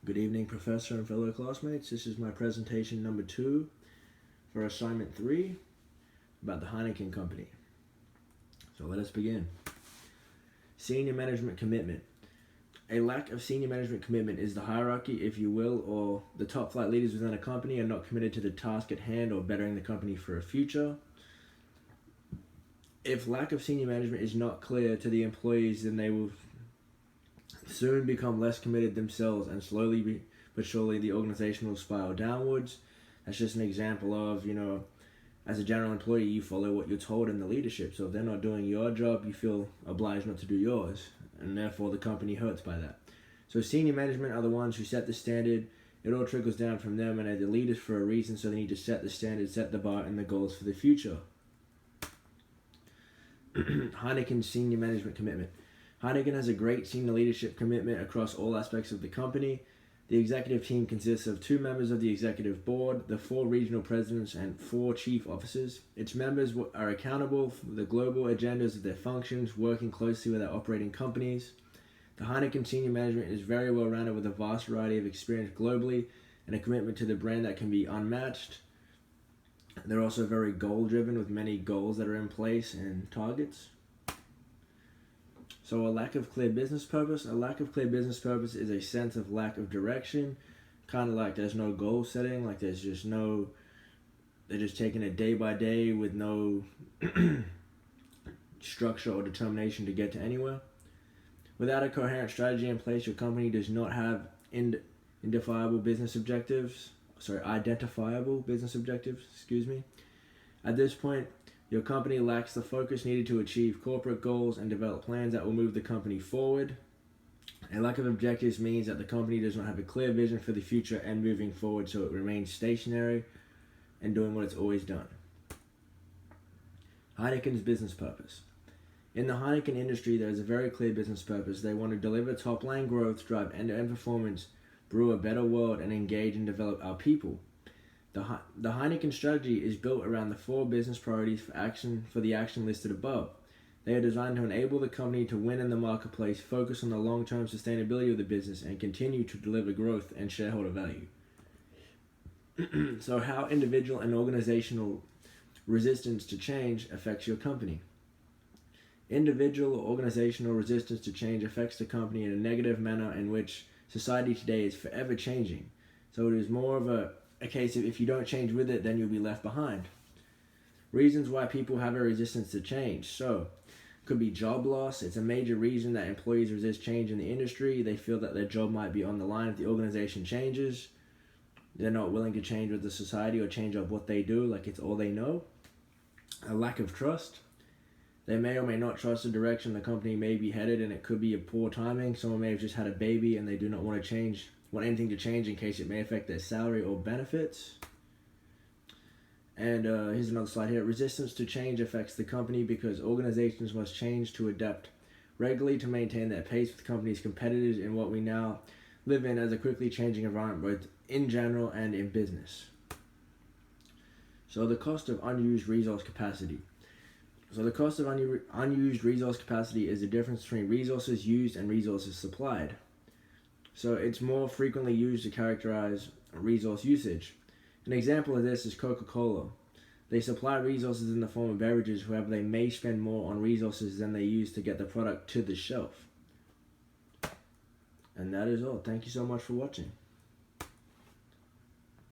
Good evening, Professor and fellow classmates. This is my presentation number 2 for assignment 3 about the Heineken Company. So let us begin. Senior management commitment. A lack of senior management commitment is the hierarchy, if you will, or the top flight leaders within a company are not committed to the task at hand or bettering the company for a future. If lack of senior management is not clear to the employees, then they will soon become less committed themselves, and slowly but surely the organization will spiral downwards. That's just an example of, as a general employee, you follow what you're told in the leadership. So if they're not doing your job, you feel obliged not to do yours, and therefore the company hurts by that. So senior management are the ones who set the standard. It all trickles down from them, and they're the leaders for a reason, so they need to set the standard, set the bar, and the goals for the future. Heineken's senior management commitment. Heineken has a great senior leadership commitment across all aspects of the company. The executive team consists of 2 members of the executive board, the 4 regional presidents, and 4 chief officers. Its members are accountable for the global agendas of their functions, working closely with our operating companies. The Heineken senior management is very well rounded with a vast variety of experience globally and a commitment to the brand that can be unmatched. They're also very goal-driven with many goals that are in place and targets. So a lack of clear business purpose. A lack of clear business purpose is a sense of lack of direction. Kind of like there's no goal setting, like they're just taking it day by day with no structure or determination to get to anywhere. Without a coherent strategy in place, your company does not have identifiable business objectives. At this point, your company lacks the focus needed to achieve corporate goals and develop plans that will move the company forward. A lack of objectives means that the company does not have a clear vision for the future and moving forward, so it remains stationary and doing what it's always done. Heineken's business purpose. In the Heineken industry, there is a very clear business purpose. They want to deliver top-line growth, drive end-to-end performance, brew a better world, and engage and develop our people. The Heineken strategy is built around the 4 business priorities for the action listed above. They are designed to enable the company to win in the marketplace, focus on the long-term sustainability of the business, and continue to deliver growth and shareholder value. So how individual and organizational resistance to change affects your company. Individual or organizational resistance to change affects the company in a negative manner in which society today is forever changing. So it is more of a case of if you don't change with it, then you'll be left behind. Reasons why people have a resistance to change. So, could be job loss. It's a major reason that employees resist change in the industry. They feel that their job might be on the line if the organization changes. They're not willing to change with the society or change up what they do, like it's all they know. A lack of trust. They may or may not trust the direction the company may be headed, and it could be a poor timing. Someone may have just had a baby and they do not want anything to change in case it may affect their salary or benefits. And here's another slide here. Resistance to change affects the company because organizations must change to adapt regularly to maintain their pace with companies' competitors in what we now live in as a quickly changing environment, both in general and in business. So the cost of unused resource capacity. So the cost of unused resource capacity is the difference between resources used and resources supplied. So it's more frequently used to characterize resource usage. An example of this is Coca-Cola. They supply resources in the form of beverages, however they may spend more on resources than they use to get the product to the shelf. And that is all. Thank you so much for watching.